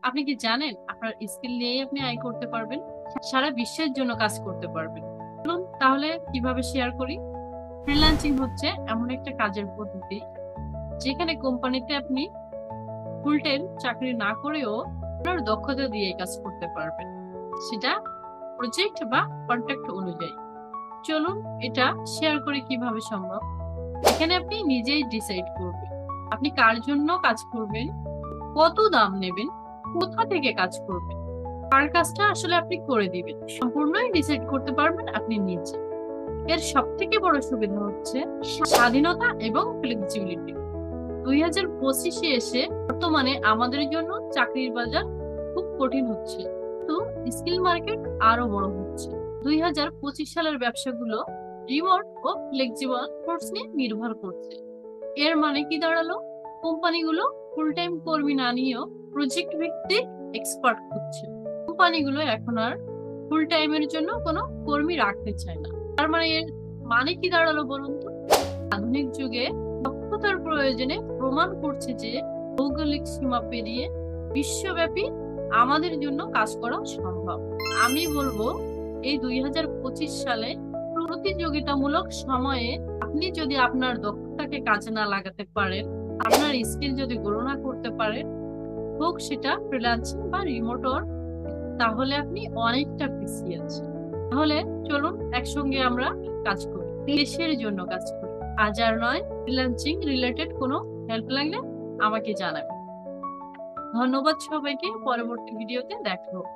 আপনি কি জানেন আপনার স্কিল নিয়েই আপনি আয় করতে পারবেন, সারা বিশ্বের জন্য কাজ করতে পারবেন। চলুন তাহলে কিভাবে শেয়ার করি। ফ্রিল্যান্সিং হচ্ছে এমন একটা কাজের পদ্ধতি যেখানে কোম্পানিতে আপনি ফুল টাইম চাকরি না করেও আপনার দক্ষতা দিয়ে কাজ করতে পারবেন, সেটা প্রজেক্ট বা কন্ট্রাক্ট অনুযায়ী। চলুন এটা শেয়ার করি কিভাবে সম্ভব। এখানে আপনি নিজেই ডিসাইড করবেন আপনি কার জন্য কাজ করবেন, কত দাম নেবেন, কোথা থেকে কাজ করবেন, কার কাজটা আসলে আপনি করে দিবেন, সম্পূর্ণই ডিসাইড করতে পারবেন আপনি নিজে। এর সব থেকে বড় সুবিধা হচ্ছে স্বাধীনতা এবং ফ্লেক্সিবিলিটি। 2025-এ এসে বর্তমানে আমাদের জন্য চাকরির বাজার খুব কঠিন হচ্ছে, তো স্কিল মার্কেট আরো বড় হচ্ছে। 2025 সালের ব্যবসাগুলো রিমোট ও ফ্লেক্সিবল ফোর্স নিয়ে নির্ভর করছে। এর মানে কি দাঁড়ালো, কোম্পানিগুলো ফুল টাইম কর্মী না নিয়েও প্রজেক্ট ভিত্তিক এক্সপার্ট খুঁজছে। কোম্পানিগুলো এখন আর ফুল টাইমের জন্য কোনো কর্মী রাখতে চায় না। তার মানে এর মানে কি দাঁড়ালো বলুন তো, আধুনিক যুগে দক্ষতার প্রয়োজনে প্রমাণ করছে যে ভৌগোলিক সীমা পেরিয়ে বিশ্বব্যাপী আমাদের জন্য কাজ করা সম্ভব। আমি বলবো এই 2025 সালে প্রতিযোগিতামূলক সময়ে আপনি যদি আপনার দক্ষতাকে কাজে না লাগাতে পারেন, আপনার স্কিল যদি গ্রো না করতে পারেন, হোক সেটা ফ্রিল্যান্সিং বা রিমোট ওয়ার্ক, তাহলে আপনি অনেকটা পিছিয়ে আছেন। তাহলে চলুন একসঙ্গে আমরা কাজ করি, দেশের জন্য কাজ করি। আজ আর নয়, ফ্রিল্যান্সিং রিলেটেড কোনো হেল্প লাগলে আমাকে জানাবেন। ধন্যবাদ সবাইকে, পরবর্তী ভিডিওতে দেখা হবে।